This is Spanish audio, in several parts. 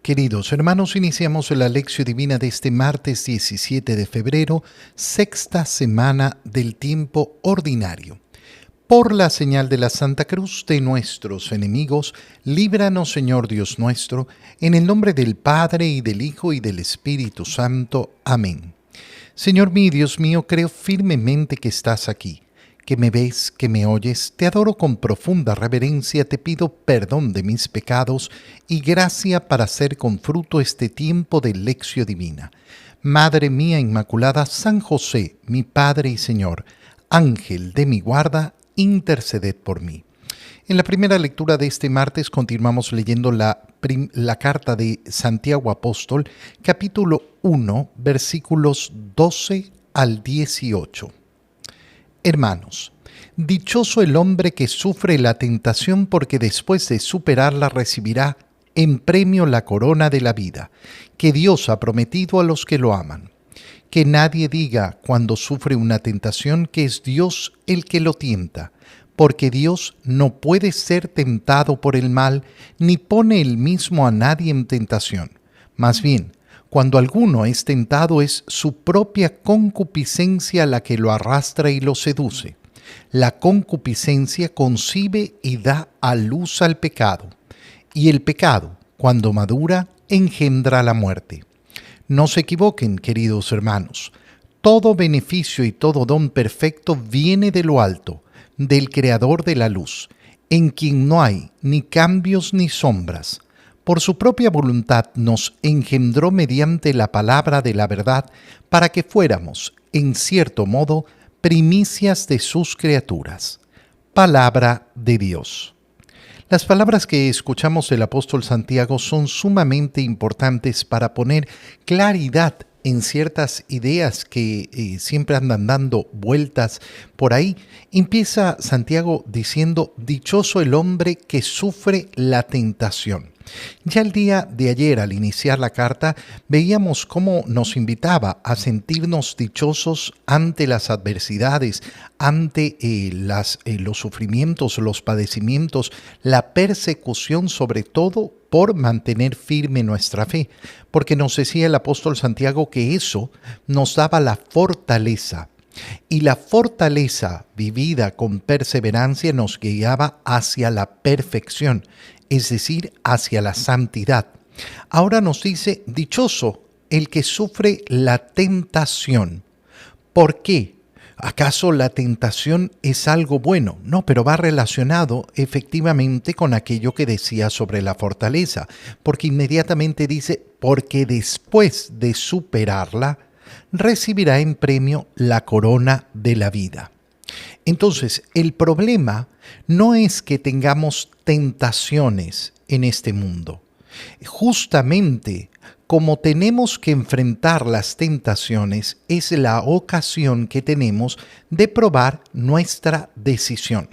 Queridos hermanos, iniciamos la lección divina de este martes 17 de febrero, sexta semana del tiempo ordinario. Por la señal de la Santa Cruz de nuestros enemigos, líbranos, Señor Dios nuestro, en el nombre del Padre, y del Hijo, y del Espíritu Santo. Amén. Señor mío, Dios mío, creo firmemente que estás aquí, que me ves, que me oyes. Te adoro con profunda reverencia, te pido perdón de mis pecados y gracia para hacer con fruto este tiempo de lección divina. Madre mía Inmaculada, San José, mi Padre y Señor, Ángel de mi guarda, interceded por mí. En la primera lectura de este martes continuamos leyendo la carta de Santiago Apóstol, capítulo 1, versículos 12 al 18. Hermanos, dichoso el hombre que sufre la tentación, porque después de superarla recibirá en premio la corona de la vida, que Dios ha prometido a los que lo aman. Que nadie diga cuando sufre una tentación que es Dios el que lo tienta, porque Dios no puede ser tentado por el mal, ni pone él mismo a nadie en tentación. Más bien, cuando alguno es tentado, es su propia concupiscencia la que lo arrastra y lo seduce. La concupiscencia concibe y da a luz al pecado, y el pecado, cuando madura, engendra la muerte. No se equivoquen, queridos hermanos. Todo beneficio y todo don perfecto viene de lo alto, del Creador de la luz, en quien no hay ni cambios ni sombras. Por su propia voluntad nos engendró mediante la palabra de la verdad, para que fuéramos, en cierto modo, primicias de sus criaturas. Palabra de Dios. Las palabras que escuchamos del apóstol Santiago son sumamente importantes para poner claridad en ciertas ideas que siempre andan dando vueltas por ahí. Empieza Santiago diciendo: dichoso el hombre que sufre la tentación. Ya el día de ayer, al iniciar la carta, veíamos cómo nos invitaba a sentirnos dichosos ante las adversidades, ante los sufrimientos, los padecimientos, la persecución, sobre todo por mantener firme nuestra fe, porque nos decía el apóstol Santiago que eso nos daba la fortaleza. Y la fortaleza vivida con perseverancia nos guiaba hacia la perfección, es decir, hacia la santidad. Ahora nos dice: dichoso el que sufre la tentación. ¿Por qué? ¿Acaso la tentación es algo bueno? No, pero va relacionado efectivamente con aquello que decía sobre la fortaleza, porque inmediatamente dice: porque después de superarla, recibirá en premio la corona de la vida. Entonces, el problema no es que tengamos tentaciones en este mundo. Justamente, como tenemos que enfrentar las tentaciones, es la ocasión que tenemos de probar nuestra decisión,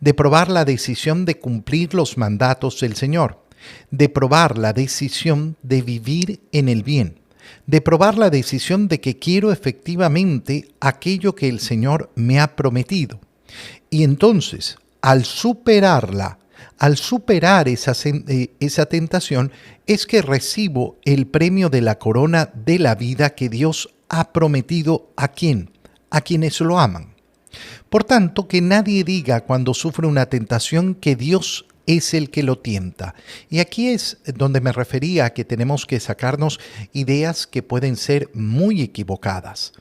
de probar la decisión de cumplir los mandatos del Señor, de probar la decisión de vivir en el bien, de probar la decisión de que quiero efectivamente aquello que el Señor me ha prometido. Y entonces, al superar esa tentación, es que recibo el premio de la corona de la vida que Dios ha prometido ¿a quién? A quienes lo aman. Por tanto, que nadie diga cuando sufre una tentación que Dios es el que lo tienta. Y aquí es donde me refería a que tenemos que sacarnos ideas que pueden ser muy equivocadas.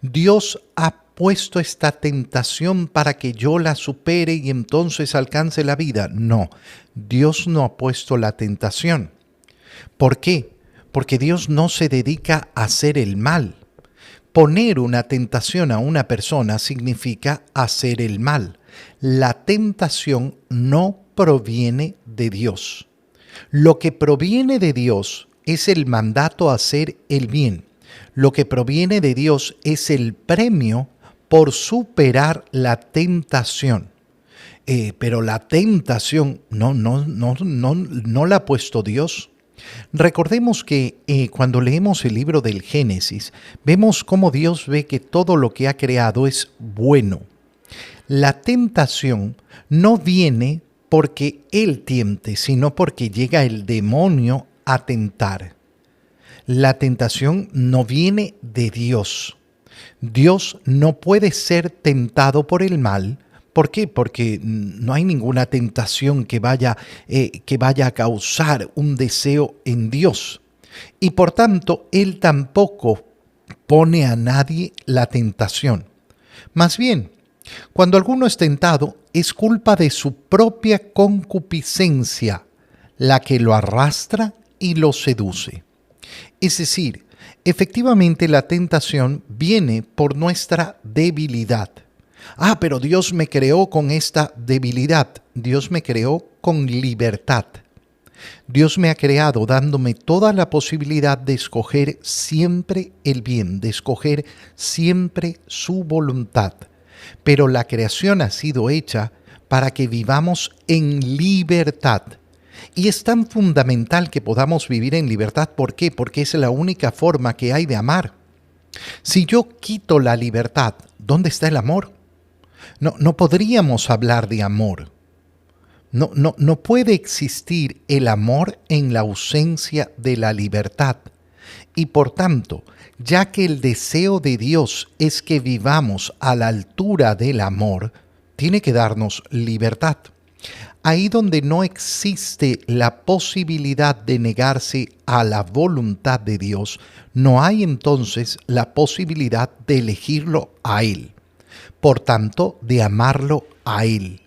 Dios ha puesto esta tentación para que yo la supere y entonces alcance la vida. No, Dios no ha puesto la tentación. ¿Por qué? Porque Dios no se dedica a hacer el mal. Poner una tentación a una persona significa hacer el mal. La tentación no proviene de Dios. Lo que proviene de Dios es el mandato a hacer el bien. Lo que proviene de Dios es el premio por superar la tentación. Pero la tentación no la ha puesto Dios. Recordemos que cuando leemos el libro del Génesis, vemos cómo Dios ve que todo lo que ha creado es bueno. La tentación no viene porque Él tiente, sino porque llega el demonio a tentar. La tentación no viene de Dios. Dios no puede ser tentado por el mal. ¿Por qué? Porque no hay ninguna tentación que vaya a causar un deseo en Dios. Y por tanto, Él tampoco pone a nadie la tentación. Más bien, cuando alguno es tentado, es culpa de su propia concupiscencia la que lo arrastra y lo seduce. Es decir, efectivamente la tentación viene por nuestra debilidad. Pero Dios me creó con esta debilidad. Dios me creó con libertad. Dios me ha creado dándome toda la posibilidad de escoger siempre el bien, de escoger siempre su voluntad. Pero la creación ha sido hecha para que vivamos en libertad. Y es tan fundamental que podamos vivir en libertad. ¿Por qué? Porque es la única forma que hay de amar. Si yo quito la libertad, ¿dónde está el amor? No podríamos hablar de amor. No puede existir el amor en la ausencia de la libertad. Y por tanto, ya que el deseo de Dios es que vivamos a la altura del amor, tiene que darnos libertad. Ahí donde no existe la posibilidad de negarse a la voluntad de Dios, no hay entonces la posibilidad de elegirlo a Él. Por tanto, de amarlo a Él.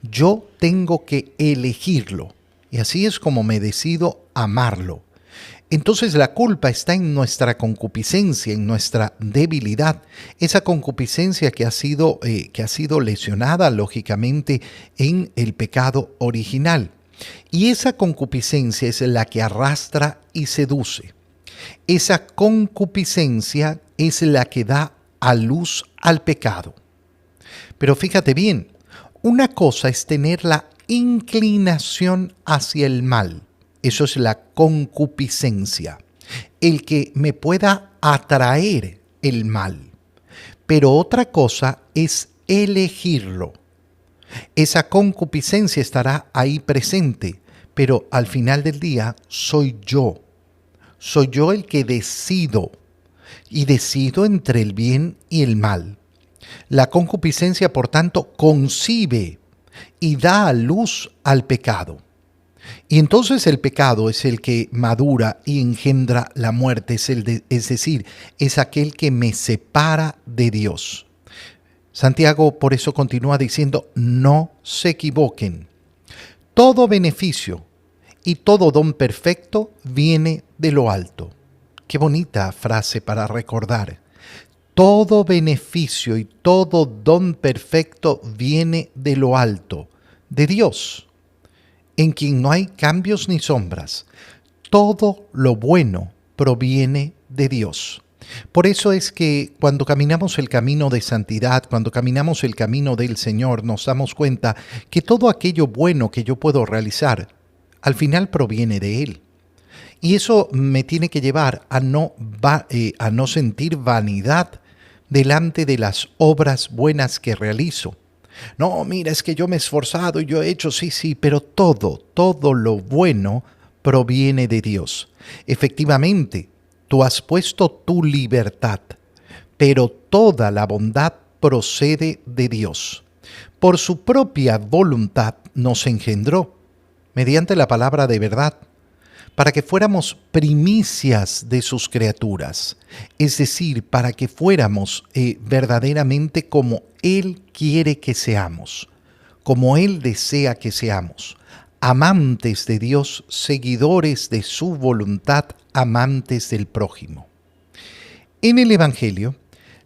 Yo tengo que elegirlo. Y así es como me decido amarlo. Entonces la culpa está en nuestra concupiscencia, en nuestra debilidad. Esa concupiscencia que ha sido lesionada, lógicamente, en el pecado original. Y esa concupiscencia es la que arrastra y seduce. Esa concupiscencia es la que da a luz al pecado. Pero fíjate bien, una cosa es tener la inclinación hacia el mal. Eso es la concupiscencia, el que me pueda atraer el mal. Pero otra cosa es elegirlo. Esa concupiscencia estará ahí presente, pero al final del día soy yo. Soy yo el que decido, y decido entre el bien y el mal. La concupiscencia, por tanto, concibe y da a luz al pecado. Y entonces el pecado es el que madura y engendra la muerte, es decir, es aquel que me separa de Dios. Santiago por eso continúa diciendo, no se equivoquen. Todo beneficio y todo don perfecto viene de lo alto. Qué bonita frase para recordar. Todo beneficio y todo don perfecto viene de lo alto, de Dios, en quien no hay cambios ni sombras. Todo lo bueno proviene de Dios. Por eso es que cuando caminamos el camino de santidad, cuando caminamos el camino del Señor, nos damos cuenta que todo aquello bueno que yo puedo realizar, al final proviene de Él. Y eso me tiene que llevar a no sentir vanidad delante de las obras buenas que realizo. No, mira, es que yo me he esforzado y yo he hecho, sí, pero todo lo bueno proviene de Dios. Efectivamente, tú has puesto tu libertad, pero toda la bondad procede de Dios. Por su propia voluntad nos engendró, mediante la palabra de verdad, para que fuéramos primicias de sus criaturas, es decir, para que fuéramos verdaderamente como Él quiere que seamos, como Él desea que seamos, amantes de Dios, seguidores de su voluntad, amantes del prójimo. En el Evangelio,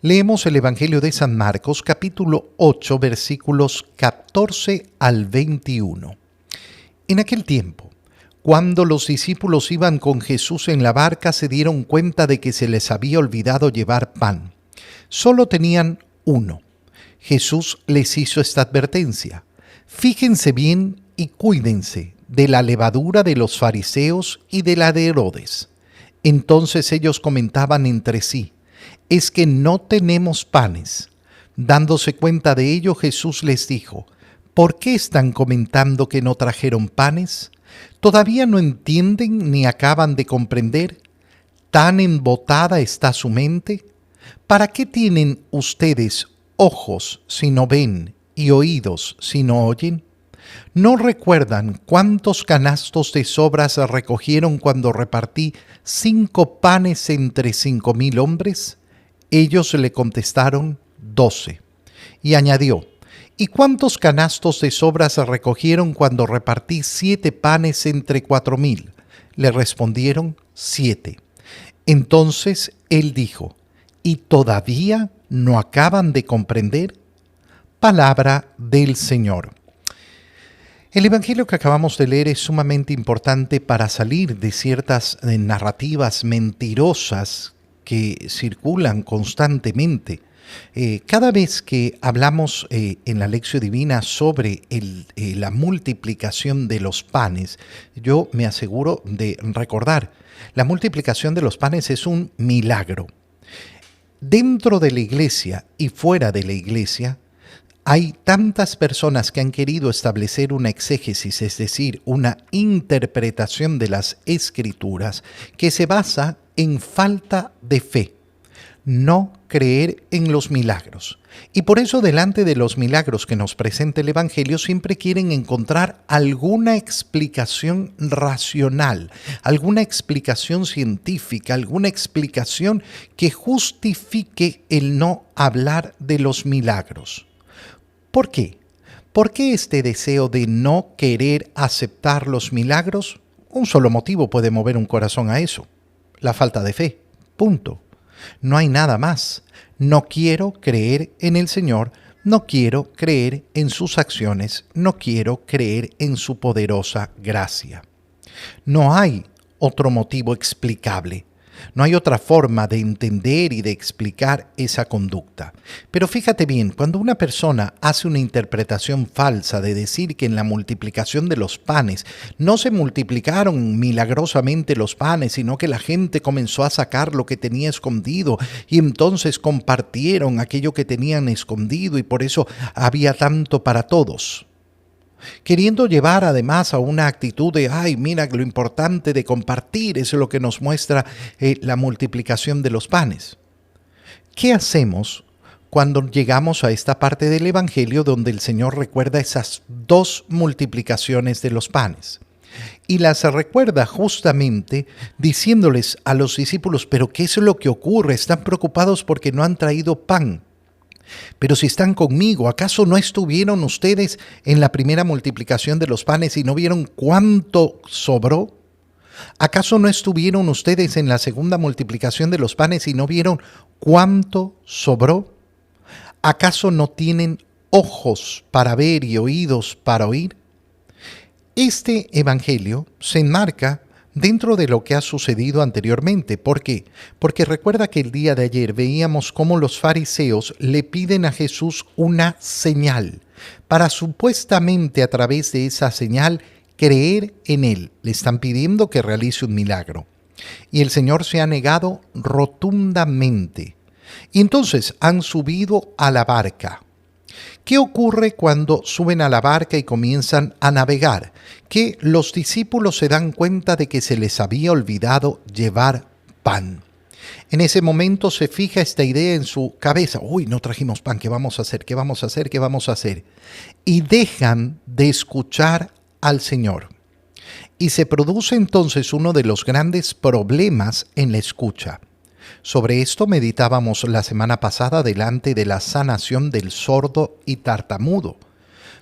leemos el Evangelio de San Marcos, capítulo 8, versículos 14 al 21. En aquel tiempo, cuando los discípulos iban con Jesús en la barca, se dieron cuenta de que se les había olvidado llevar pan. Solo tenían uno. Jesús les hizo esta advertencia: fíjense bien y cuídense de la levadura de los fariseos y de la de Herodes. Entonces ellos comentaban entre sí: es que no tenemos panes. Dándose cuenta de ello, Jesús les dijo: ¿por qué están comentando que no trajeron panes? ¿Todavía no entienden ni acaban de comprender? ¿Tan embotada está su mente? ¿Para qué tienen ustedes ojos si no ven y oídos si no oyen? ¿No recuerdan cuántos canastos de sobras recogieron cuando repartí 5 panes entre 5,000 hombres? Ellos le contestaron 12. Y añadió, ¿y cuántos canastos de sobras recogieron cuando repartí 7 panes entre 4,000? Le respondieron 7. Entonces él dijo, ¿y todavía no acaban de comprender? Palabra del Señor. El Evangelio que acabamos de leer es sumamente importante para salir de ciertas narrativas mentirosas que circulan constantemente. Cada vez que hablamos en la Lección Divina sobre la multiplicación de los panes, yo me aseguro de recordar, la multiplicación de los panes es un milagro. Dentro de la iglesia y fuera de la iglesia, hay tantas personas que han querido establecer una exégesis, es decir, una interpretación de las Escrituras, que se basa en falta de fe, no creer en los milagros. Y por eso delante de los milagros que nos presenta el Evangelio siempre quieren encontrar alguna explicación racional, alguna explicación científica, alguna explicación que justifique el no hablar de los milagros. ¿Por qué? ¿Por qué este deseo de no querer aceptar los milagros? Un solo motivo puede mover un corazón a eso: la falta de fe. Punto. No hay nada más. No quiero creer en el Señor, no quiero creer en sus acciones, no quiero creer en su poderosa gracia. No hay otro motivo explicable. No hay otra forma de entender y de explicar esa conducta. Pero fíjate bien, cuando una persona hace una interpretación falsa de decir que en la multiplicación de los panes no se multiplicaron milagrosamente los panes, sino que la gente comenzó a sacar lo que tenía escondido y entonces compartieron aquello que tenían escondido y por eso había tanto para todos, queriendo llevar además a una actitud de, ay, mira, lo importante de compartir es lo que nos muestra la multiplicación de los panes. ¿Qué hacemos cuando llegamos a esta parte del Evangelio donde el Señor recuerda esas 2 multiplicaciones de los panes? Y las recuerda justamente diciéndoles a los discípulos, pero ¿qué es lo que ocurre? Están preocupados porque no han traído pan. Pero si están conmigo, ¿acaso no estuvieron ustedes en la primera multiplicación de los panes y no vieron cuánto sobró? ¿Acaso no estuvieron ustedes en la segunda multiplicación de los panes y no vieron cuánto sobró? ¿Acaso no tienen ojos para ver y oídos para oír? Este evangelio se enmarca dentro de lo que ha sucedido anteriormente. ¿Por qué? Porque recuerda que el día de ayer veíamos cómo los fariseos le piden a Jesús una señal para supuestamente a través de esa señal creer en él. Le están pidiendo que realice un milagro. Y el Señor se ha negado rotundamente. Y entonces han subido a la barca. ¿Qué ocurre cuando suben a la barca y comienzan a navegar? Que los discípulos se dan cuenta de que se les había olvidado llevar pan. En ese momento se fija esta idea en su cabeza. Uy, no trajimos pan, ¿qué vamos a hacer? ¿Qué vamos a hacer? ¿Qué vamos a hacer? Y dejan de escuchar al Señor. Y se produce entonces uno de los grandes problemas en la escucha. Sobre esto meditábamos la semana pasada delante de la sanación del sordo y tartamudo,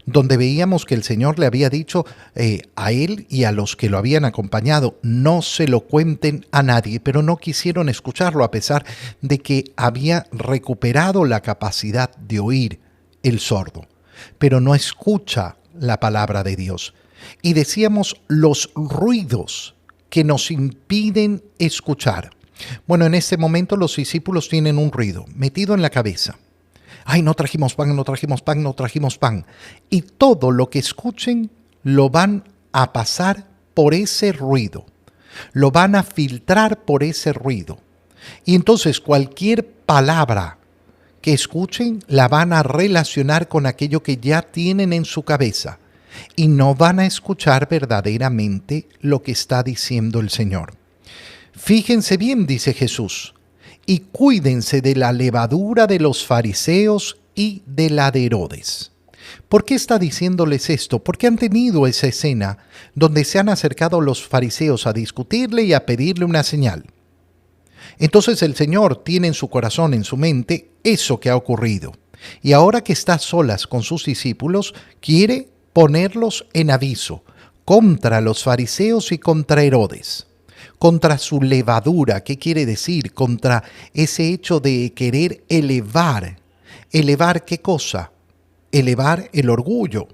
donde veíamos que el Señor le había dicho a él y a los que lo habían acompañado, no se lo cuenten a nadie, pero no quisieron escucharlo a pesar de que había recuperado la capacidad de oír el sordo, pero no escucha la palabra de Dios. Y decíamos los ruidos que nos impiden escuchar. Bueno, en este momento los discípulos tienen un ruido metido en la cabeza. Ay, no trajimos pan, no trajimos pan, no trajimos pan. Y todo lo que escuchen lo van a pasar por ese ruido. Lo van a filtrar por ese ruido. Y entonces cualquier palabra que escuchen la van a relacionar con aquello que ya tienen en su cabeza. y no van a escuchar verdaderamente lo que está diciendo el Señor. Fíjense bien, dice Jesús, y cuídense de la levadura de los fariseos y de la de Herodes. ¿Por qué está diciéndoles esto? Porque han tenido esa escena donde se han acercado los fariseos a discutirle y a pedirle una señal. Entonces el Señor tiene en su corazón, en su mente, eso que ha ocurrido. Y ahora que está a solas con sus discípulos, quiere ponerlos en aviso contra los fariseos y contra Herodes. Contra su levadura, ¿qué quiere decir? Contra ese hecho de querer elevar. ¿Elevar qué cosa? Elevar el orgullo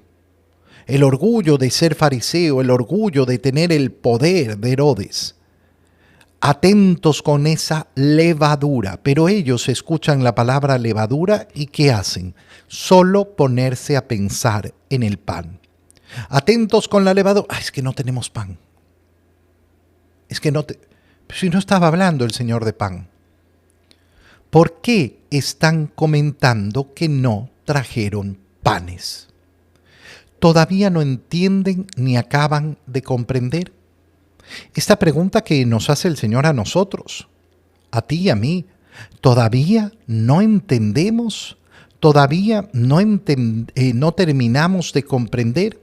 de ser fariseo, el orgullo de tener el poder de Herodes. Atentos con esa levadura, pero ellos escuchan la palabra levadura y ¿qué hacen? Solo ponerse a pensar en el pan. Atentos con la levadura, es que no tenemos pan. Si no estaba hablando el Señor de pan. ¿Por qué están comentando que no trajeron panes? ¿Todavía no entienden ni acaban de comprender? Esta pregunta que nos hace el Señor a nosotros, a ti y a mí, ¿todavía no entendemos? ¿Todavía no terminamos de comprender?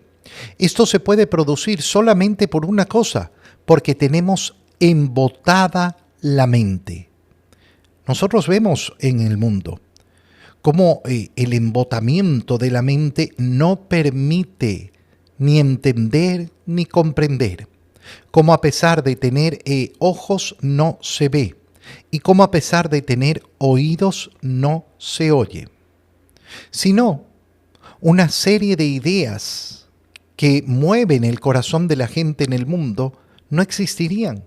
Esto se puede producir solamente por una cosa, porque tenemos embotada la mente. Nosotros vemos en el mundo cómo el embotamiento de la mente no permite ni entender ni comprender. Cómo a pesar de tener ojos no se ve y cómo a pesar de tener oídos no se oye. Sino una serie de ideas que mueven el corazón de la gente en el mundo no existirían.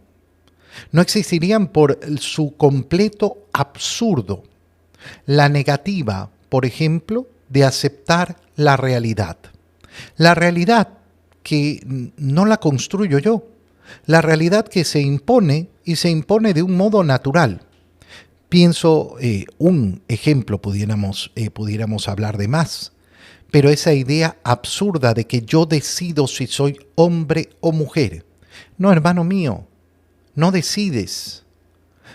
No existirían por su completo absurdo. La negativa, por ejemplo, de aceptar la realidad. La realidad que no la construyo yo. La realidad que se impone y se impone de un modo natural. Pienso, un ejemplo pudiéramos hablar de más, pero esa idea absurda de que yo decido si soy hombre o mujer. No, hermano mío, no decides.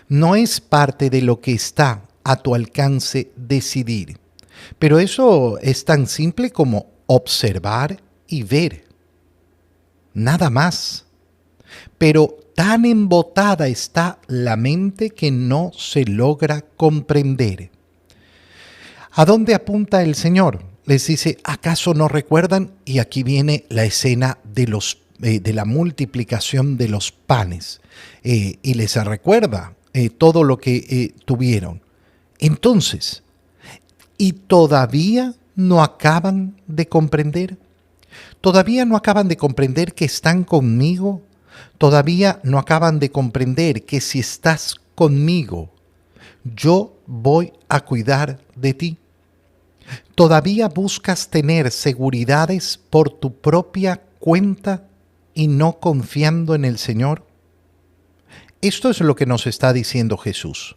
No es parte de lo que está a tu alcance decidir. Pero eso es tan simple como observar y ver. Nada más. Pero tan embotada está la mente que no se logra comprender. ¿A dónde apunta el Señor? Les dice, ¿acaso no recuerdan? Y aquí viene la escena de la multiplicación de los panes. Y les recuerda todo lo que tuvieron. Entonces, ¿y todavía no acaban de comprender? ¿Todavía no acaban de comprender que están conmigo? ¿Todavía no acaban de comprender que si estás conmigo, yo voy a cuidar de ti? ¿Todavía buscas tener seguridades por tu propia cuenta y no confiando en el Señor? Esto es lo que nos está diciendo Jesús.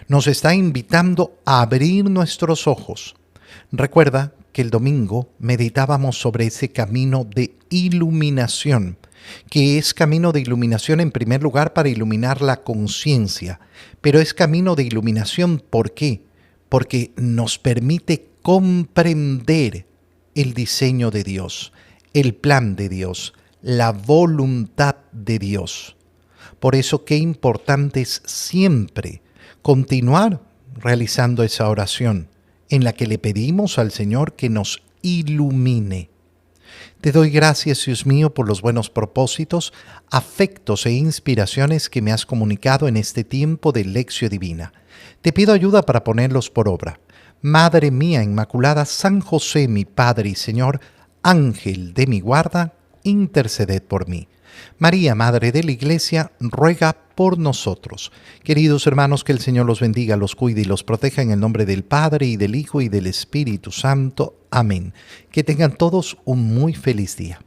Nos está invitando a abrir nuestros ojos. Recuerda que el domingo meditábamos sobre ese camino de iluminación, que es camino de iluminación en primer lugar para iluminar la conciencia, pero es camino de iluminación ¿por qué? Porque nos permite comprender el diseño de Dios, el plan de Dios, la voluntad de Dios. Por eso qué importante es siempre continuar realizando esa oración en la que le pedimos al Señor que nos ilumine. Te doy gracias, Dios mío, por los buenos propósitos, afectos e inspiraciones que me has comunicado en este tiempo de Lección Divina. Te pido ayuda para ponerlos por obra. Madre mía Inmaculada, San José, mi Padre y Señor, Ángel de mi guarda, interceded por mí. María, Madre de la Iglesia, ruega por nosotros. Queridos hermanos, que el Señor los bendiga, los cuide y los proteja en el nombre del Padre, y del Hijo, y del Espíritu Santo. Amén. Que tengan todos un muy feliz día.